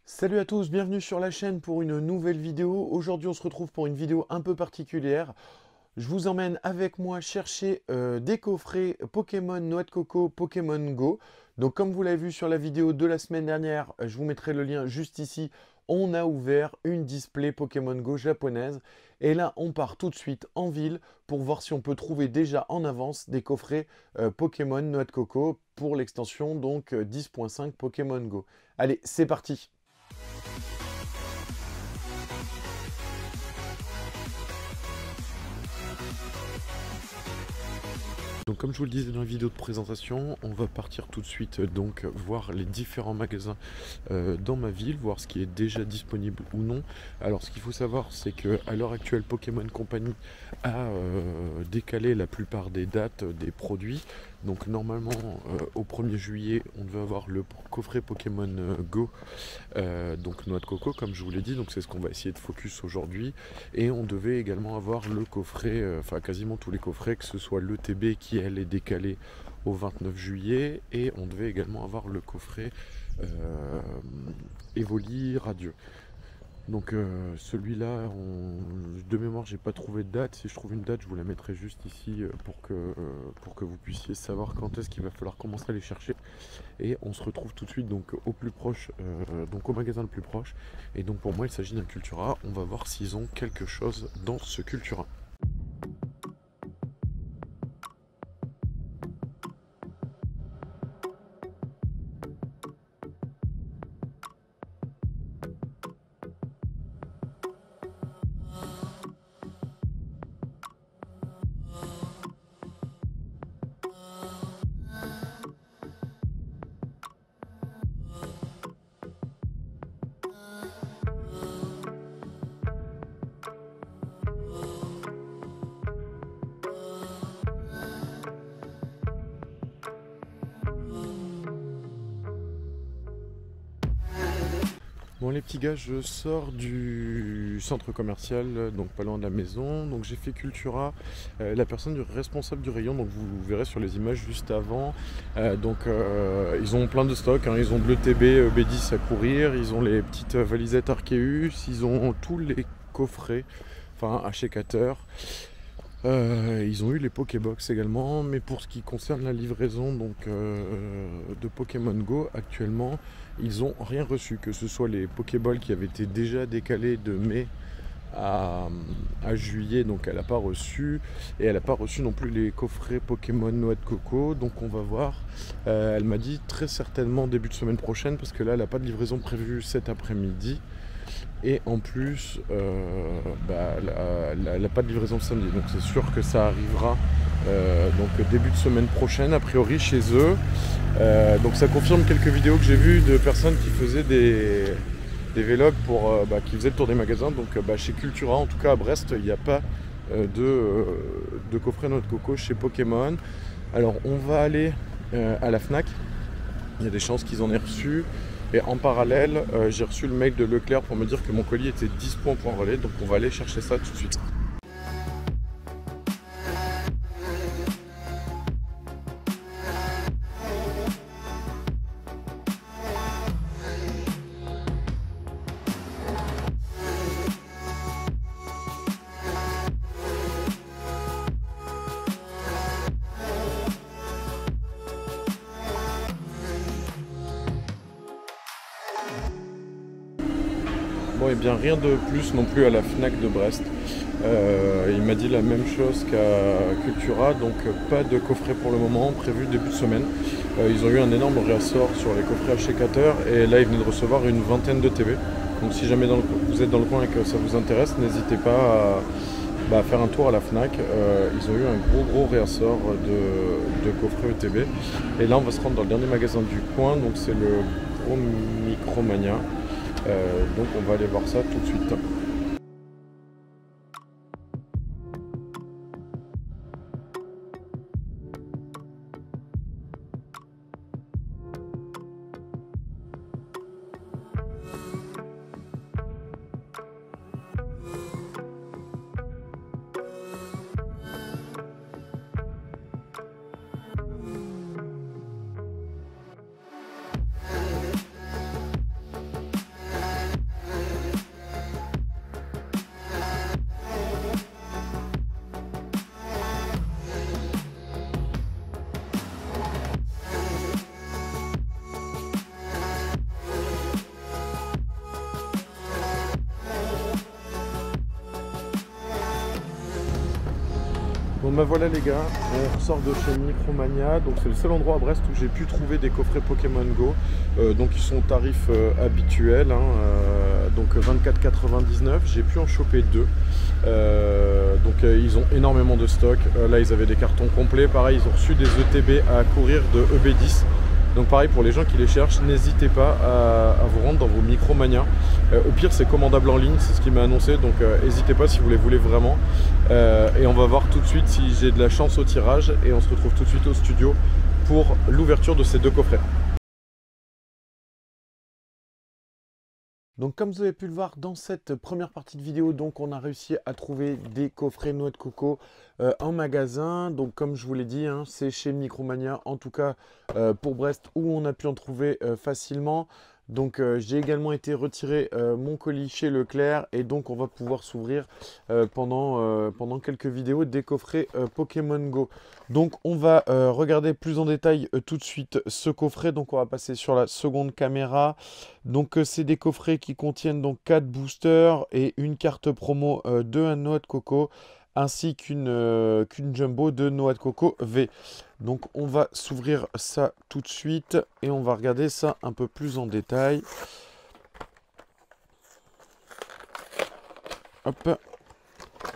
Salut à tous, bienvenue sur la chaîne pour une nouvelle vidéo. Aujourd'hui on se retrouve pour une vidéo un peu particulière. Je vous emmène avec moi chercher des coffrets Pokémon Noix de Coco, Pokémon Go. Donc comme vous l'avez vu sur la vidéo de la semaine dernière, je vous mettrai le lien juste ici. On a ouvert une display Pokémon Go japonaise. Et là on part tout de suite en ville pour voir si on peut trouver déjà en avance des coffrets Pokémon Noix de Coco pour l'extension donc 10.5 Pokémon Go. Allez, c'est parti! Donc comme je vous le disais dans la vidéo de présentation, on va partir tout de suite donc voir les différents magasins dans ma ville, voir ce qui est déjà disponible ou non. Alors ce qu'il faut savoir, c'est que à l'heure actuelle Pokémon Company a décalé la plupart des dates des produits. Donc normalement au 1er juillet on devait avoir le coffret Pokémon Go, donc Noix de Coco comme je vous l'ai dit, donc c'est ce qu'on va essayer de focus aujourd'hui. Et on devait également avoir le coffret, enfin quasiment tous les coffrets, que ce soit l'ETB qui elle est décalée au 29 juillet, et on devait également avoir le coffret Evoli Radieux. Donc celui-là, de mémoire, j'ai pas trouvé de date. Si je trouve une date, je vous la mettrai juste ici pour que vous puissiez savoir quand est-ce qu'il va falloir commencer à les chercher. Et on se retrouve tout de suite donc au plus proche, donc au magasin le plus proche. Et donc pour moi, il s'agit d'un Cultura. On va voir s'ils ont quelque chose dans ce Cultura. Bon les petits gars, je sors du centre commercial, donc pas loin de la maison. Donc j'ai fait Cultura, la personne responsable du rayon, donc vous verrez sur les images juste avant. Ils ont plein de stocks, hein. Ils ont de l'ETB B10 à courir, ils ont les petites valisettes Arceus, ils ont tous les coffrets, enfin achecateurs. Ils ont eu les Pokébox également, mais pour ce qui concerne la livraison de Pokémon Go, actuellement, ils n'ont rien reçu, que ce soit les Pokéballs qui avaient été déjà décalés de mai à juillet, donc elle n'a pas reçu, et elle n'a pas reçu non plus les coffrets Pokémon Noix de Coco, donc on va voir. Elle m'a dit très certainement début de semaine prochaine, parce que là elle n'a pas de livraison prévue cet après-midi. Et en plus, elle n'a pas de livraison samedi, donc c'est sûr que ça arrivera donc début de semaine prochaine, a priori chez eux. Donc ça confirme quelques vidéos que j'ai vues de personnes qui faisaient des vlogs qui faisaient le tour des magasins. Donc chez Cultura, en tout cas à Brest, il n'y a pas de coffret Noix de Coco chez Pokémon. Alors on va aller à la Fnac, il y a des chances qu'ils en aient reçu. Et en parallèle, j'ai reçu le mail de Leclerc pour me dire que mon colis était dispo en point relais, donc on va aller chercher ça tout de suite. Bon, et bien rien de plus non plus à la Fnac de Brest. Il m'a dit la même chose qu'à Cultura, donc pas de coffret pour le moment, prévu début de semaine. Ils ont eu un énorme réassort sur les coffrets achecateurs, et là ils venaient de recevoir une vingtaine de TV. Donc si jamais vous êtes dans le coin et que ça vous intéresse, n'hésitez pas à faire un tour à la Fnac. Ils ont eu un gros réassort de coffrets ETB. Et là on va se rendre dans le dernier magasin du coin, donc c'est le Gros Micromania. Donc on va aller voir ça tout de suite. Bon bah voilà les gars, on sort de chez Micromania, donc c'est le seul endroit à Brest où j'ai pu trouver des coffrets Pokémon Go. Donc ils sont au tarif habituel, hein, donc 24,99, j'ai pu en choper deux. Ils ont énormément de stock, là ils avaient des cartons complets, pareil ils ont reçu des ETB à courir de EB10. Donc pareil pour les gens qui les cherchent, n'hésitez pas à vous rendre dans vos Micromania. Au pire c'est commandable en ligne, c'est ce qu'il m'a annoncé, donc n'hésitez pas si vous les voulez vraiment. Et on va voir tout de suite si j'ai de la chance au tirage et on se retrouve tout de suite au studio pour l'ouverture de ces deux coffrets. Donc comme vous avez pu le voir dans cette première partie de vidéo, donc on a réussi à trouver des coffrets noix de coco en magasin. Donc comme je vous l'ai dit, hein, c'est chez Micromania, en tout cas pour Brest, où on a pu en trouver facilement. Donc j'ai également été retirer mon colis chez Leclerc et donc on va pouvoir s'ouvrir pendant quelques vidéos des coffrets Pokémon Go. Donc on va regarder plus en détail tout de suite ce coffret. Donc on va passer sur la seconde caméra. Donc c'est des coffrets qui contiennent donc 4 boosters et une carte promo de noix de coco ainsi qu'une jumbo de noix de coco V. Donc on va s'ouvrir ça tout de suite et on va regarder ça un peu plus en détail. Hop.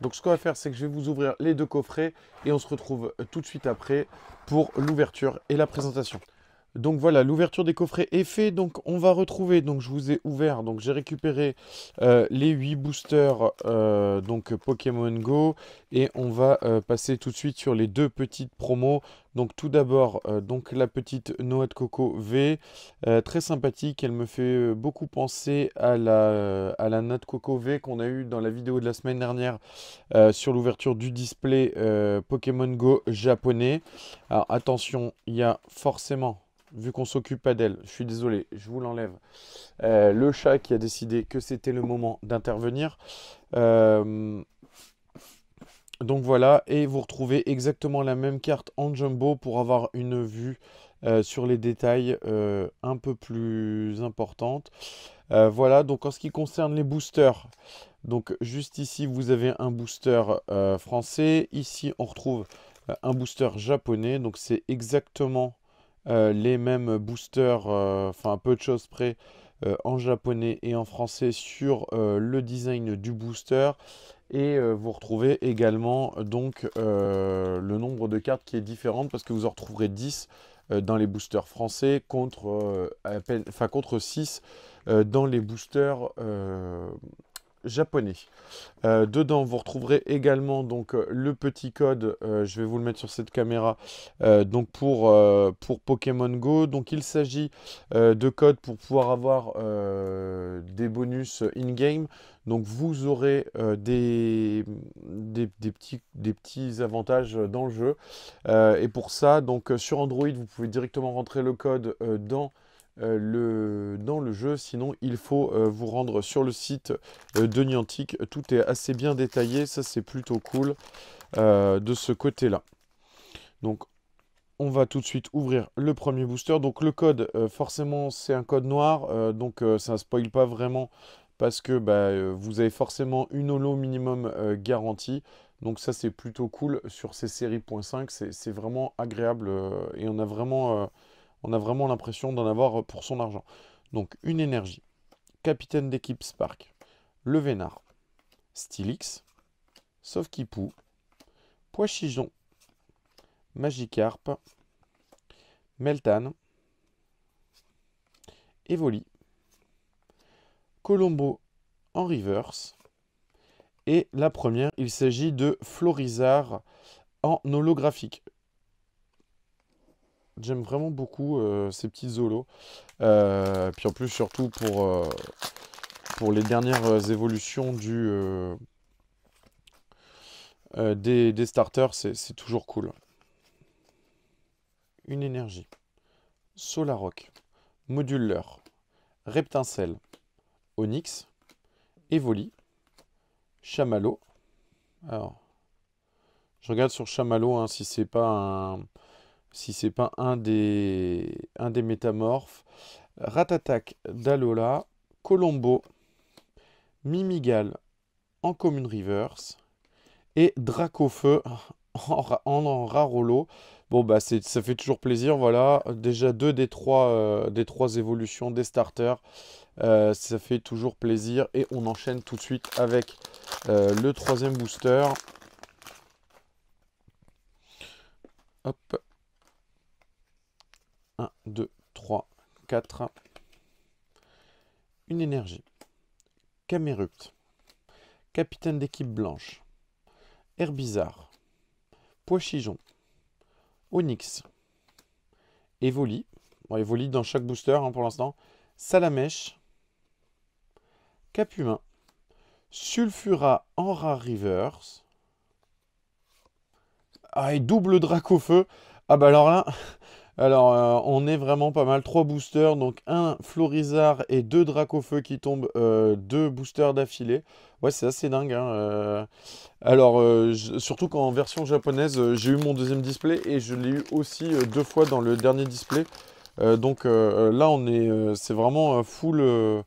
Donc ce qu'on va faire, c'est que je vais vous ouvrir les deux coffrets et on se retrouve tout de suite après pour l'ouverture et la présentation. Donc voilà, l'ouverture des coffrets est faite. Donc on va retrouver, donc je vous ai ouvert, donc j'ai récupéré les 8 boosters donc Pokémon Go et on va passer tout de suite sur les deux petites promos. Donc tout d'abord, donc la petite noix de coco V, très sympathique, elle me fait beaucoup penser à la noix de coco V qu'on a eu dans la vidéo de la semaine dernière sur l'ouverture du display Pokémon Go japonais. Alors attention, il y a forcément, vu qu'on s'occupe pas d'elle, je suis désolé, je vous l'enlève, le chat qui a décidé que c'était le moment d'intervenir. Donc voilà, et vous retrouvez exactement la même carte en jumbo pour avoir une vue sur les détails un peu plus importante. Voilà, donc en ce qui concerne les boosters, donc juste ici vous avez un booster français, ici on retrouve un booster japonais, donc c'est exactement les mêmes boosters, enfin peu de choses près en japonais et en français sur le design du booster. Et vous retrouvez également donc le nombre de cartes qui est différent parce que vous en retrouverez 10 dans les boosters français contre 6 dans les boosters japonais. Dedans, vous retrouverez également donc le petit code, je vais vous le mettre sur cette caméra, donc pour Pokémon Go. Donc il s'agit de codes pour pouvoir avoir des bonus in-game. Donc vous aurez des petits avantages dans le jeu. Et pour ça, donc sur Android, vous pouvez directement rentrer le code dans le jeu, sinon il faut vous rendre sur le site de Niantic. Tout est assez bien détaillé, ça c'est plutôt cool de ce côté là. Donc on va tout de suite ouvrir le premier booster. Donc le code, forcément c'est un code noir, donc ça ne spoil pas vraiment parce que vous avez forcément une holo minimum garantie. Donc ça c'est plutôt cool sur ces séries .5, c'est vraiment agréable et on a vraiment l'impression d'en avoir pour son argent. Donc, une énergie. Capitaine d'équipe Spark. Le Vénard. Stylix. Sauf-qui-pou. Pois-chichon. Magikarp. Meltan. Evoli. Colombo en reverse. Et la première, il s'agit de Florizard en holographique. J'aime vraiment beaucoup ces petits holos. Puis en plus, surtout pour les dernières évolutions des starters, c'est toujours cool. Une énergie. Solarock. Moduleur. Reptincelle. Onyx. Evoli. Chamallow. Alors, je regarde sur Chamallow hein, si c'est pas un des métamorphes. Ratatak d'Alola, Colombo, Mimigal en commune reverse et Dracofeu en rare holo. Bon, bah, ça fait toujours plaisir. Voilà, déjà deux des trois évolutions des starters. Ça fait toujours plaisir. Et on enchaîne tout de suite avec le troisième booster. Hop. 1, 2, 3, 4. Une énergie. Camerupt. Capitaine d'équipe blanche. Herbizarre. Pois-chichon. Onyx. Evoli. Bon, Evoli dans chaque booster hein, pour l'instant. Salamèche. Capumin. Sulfura en rare reverse. Ah, et double Dracofeu. Ah bah alors là, alors on est vraiment pas mal. 3 boosters, donc un Florizard et 2 Dracofeu qui tombent, 2 boosters d'affilée. Ouais, c'est assez dingue. Hein, alors, surtout qu'en version japonaise, j'ai eu mon deuxième display et je l'ai eu aussi 2 fois dans le dernier display. Donc là, c'est vraiment full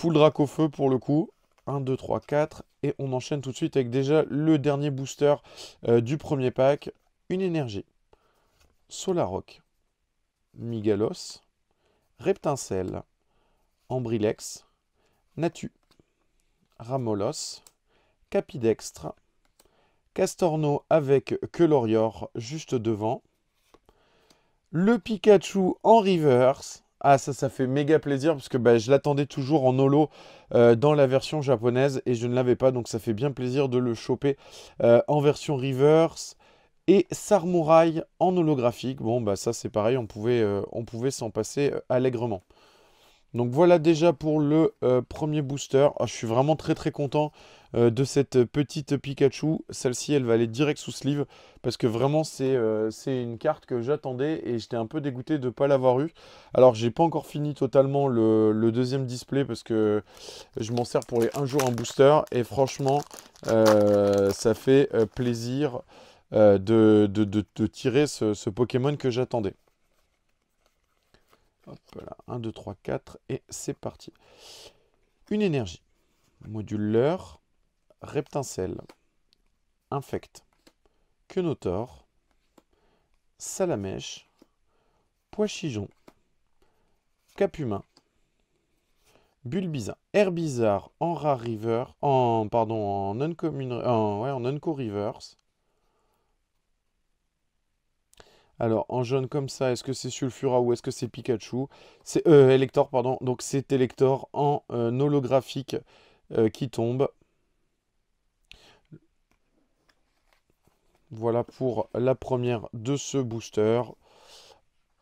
Dracofeu pour le coup. 1, 2, 3, 4. Et on enchaîne tout de suite avec déjà le dernier booster du premier pack. Une énergie. Solaroc. Migalos. Reptincelle. Ambrilex. Natu. Ramolos. Capidextre. Castorno avec Quelorior juste devant. Le Pikachu en reverse. Ah ça fait méga plaisir parce que bah, je l'attendais toujours en holo dans la version japonaise et je ne l'avais pas. Donc ça fait bien plaisir de le choper en version reverse. Et Sarmouraï en holographique. Bon bah ça c'est pareil, on pouvait s'en passer allègrement. Donc voilà déjà pour le premier booster. Ah, je suis vraiment très très content de cette petite Pikachu. Celle-ci, elle va aller direct sous sleeve parce que vraiment c'est une carte que j'attendais et j'étais un peu dégoûté de ne pas l'avoir eu. Alors j'ai pas encore fini totalement le deuxième display parce que je m'en sers pour les 1 jour un booster et franchement ça fait plaisir de tirer ce Pokémon que j'attendais. Hop là, 1, 2, 3, 4, et c'est parti. Une énergie. Moduleur, Reptincelle, Infect, Quenotor, Salamèche, Pois-chichon, Capumin, Bulbizarre, Herbizarre en rare river, en uncommon, en unco reverse. Alors, en jaune comme ça, est-ce que c'est Sulfura ou est-ce que c'est Pikachu? C'est Elector, pardon. Donc, c'est Elector en holographique qui tombe. Voilà pour la première de ce booster.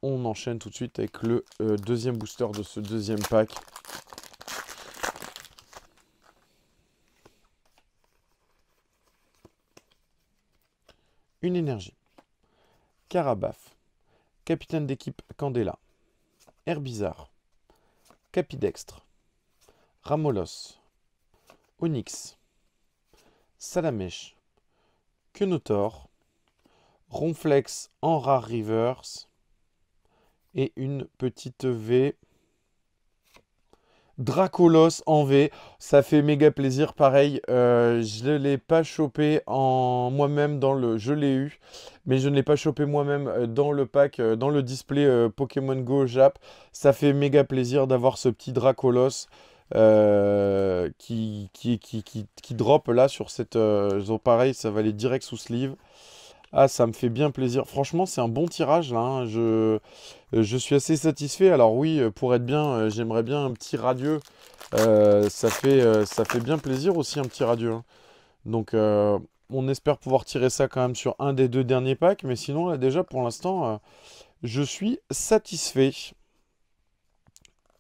On enchaîne tout de suite avec le deuxième booster de ce deuxième pack. Une énergie. Carabaf. Capitaine d'équipe Candela. Herbizarre. Capidextre. Ramolos. Onyx. Salamèche. Quenotor. Ronflex en rare reverse. Et une petite V. Dracolos en V, ça fait méga plaisir. Pareil, je ne l'ai pas chopé en moi-même dans le... Je l'ai eu, mais je ne l'ai pas chopé moi-même dans le pack, dans le display Pokémon Go Jap. Ça fait méga plaisir d'avoir ce petit Dracolos qui drop là sur cette... pareil, ça va aller direct sous sleeve. Ah, ça me fait bien plaisir. Franchement, c'est un bon tirage là. Hein. Je suis assez satisfait. Alors oui, pour être bien, j'aimerais bien un petit radieux. Ça fait bien plaisir aussi un petit radieux. Hein. Donc on espère pouvoir tirer ça quand même sur un des 2 derniers packs. Mais sinon, là déjà, pour l'instant, je suis satisfait.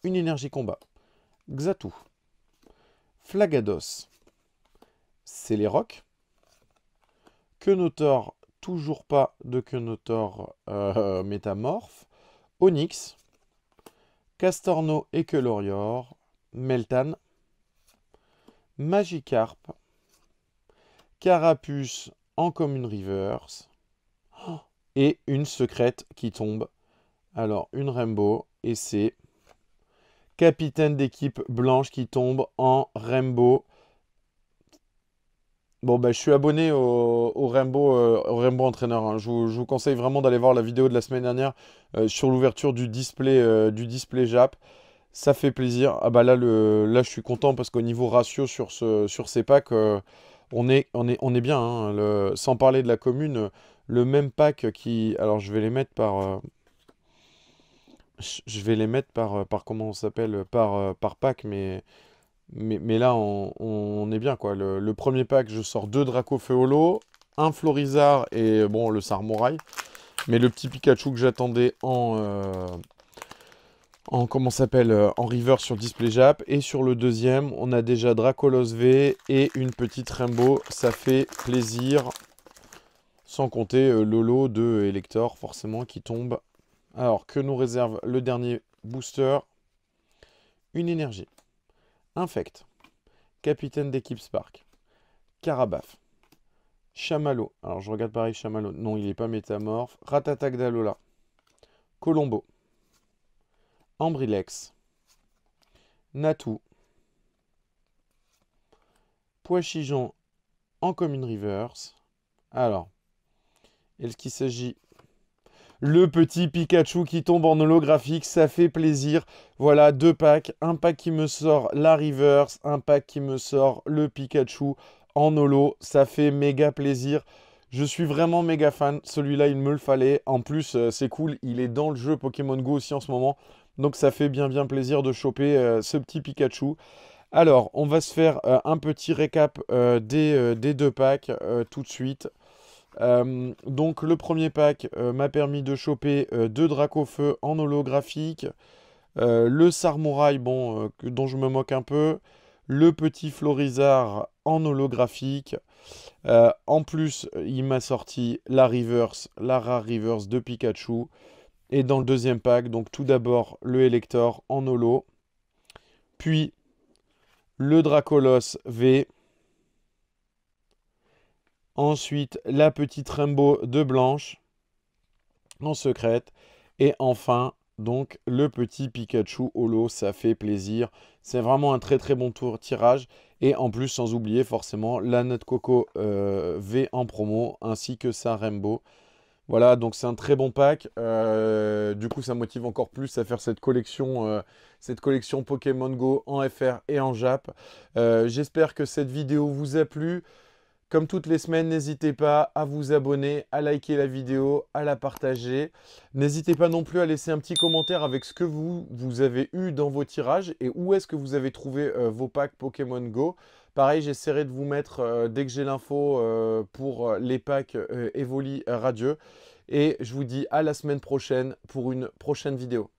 Une énergie combat. Xatu. Flagados. Celeroc. Quenotor. Toujours pas de Quenotor métamorphe. Onyx, Castorno et Quelorior, Meltan, Magikarp, Carapuce en commune reverse, et une secrète qui tombe. Alors, une Rainbow, et c'est Capitaine d'équipe blanche qui tombe en Rainbow. Bon, bah, je suis abonné au Rainbow Entraîneur, hein. Je vous conseille vraiment d'aller voir la vidéo de la semaine dernière sur l'ouverture du display Jap. Ça fait plaisir. Ah bah là je suis content parce qu'au niveau ratio sur ces packs, on est bien, hein. Sans parler de la commune, le même pack qui... Alors je vais les mettre par comment on s'appelle, par pack, mais là on est bien quoi. Le premier pack, je sors 2 Dracofeu Holo, un Florizard et bon le Sarmorai. Mais le petit Pikachu que j'attendais comment ça s'appelle, en river sur display Jap. Et sur le deuxième, on a déjà Dracolos V et une petite Rainbow. Ça fait plaisir. Sans compter Lolo de Elector, forcément, qui tombe. Alors, que nous réserve le dernier booster? Une énergie. Infect. Capitaine d'équipe Spark. Carabaf. Chamallow. Alors, je regarde pareil, Chamallow. Non, il n'est pas métamorphe. Ratatak d'Alola. Colombo. Ambrilex. Natou. Poichijon en commune reverse. Alors, est-ce qu'il s'agit... Le petit Pikachu qui tombe en holographique, ça fait plaisir. Voilà, 2 packs. Un pack qui me sort la reverse, un pack qui me sort le Pikachu en holo. Ça fait méga plaisir. Je suis vraiment méga fan. Celui-là, il me le fallait. En plus, c'est cool. Il est dans le jeu Pokémon Go aussi en ce moment. Donc, ça fait bien plaisir de choper ce petit Pikachu. Alors, on va se faire un petit récap des 2 packs tout de suite. Donc, le premier pack m'a permis de choper 2 Dracofeu en holographique. Le Sarmorai, bon, dont je me moque un peu. Le petit Florizard en holographique. En plus, il m'a sorti la rare reverse de Pikachu. Et dans le deuxième pack, donc tout d'abord le Elector en holo. Puis le Dracolos V. Ensuite, la petite Rainbow de Blanche en secrète. Et enfin, donc, le petit Pikachu holo, ça fait plaisir. C'est vraiment un très bon tirage. Et en plus, sans oublier forcément la Note Coco V en promo, ainsi que sa Rainbow. Voilà, donc c'est un très bon pack. Du coup, ça motive encore plus à faire cette collection Pokémon Go en FR et en Jap. J'espère que cette vidéo vous a plu. Comme toutes les semaines, n'hésitez pas à vous abonner, à liker la vidéo, à la partager. N'hésitez pas non plus à laisser un petit commentaire avec ce que vous avez eu dans vos tirages et où est-ce que vous avez trouvé vos packs Pokémon Go. Pareil, j'essaierai de vous mettre, dès que j'ai l'info, pour les packs Evoli Radieux. Et je vous dis à la semaine prochaine pour une prochaine vidéo.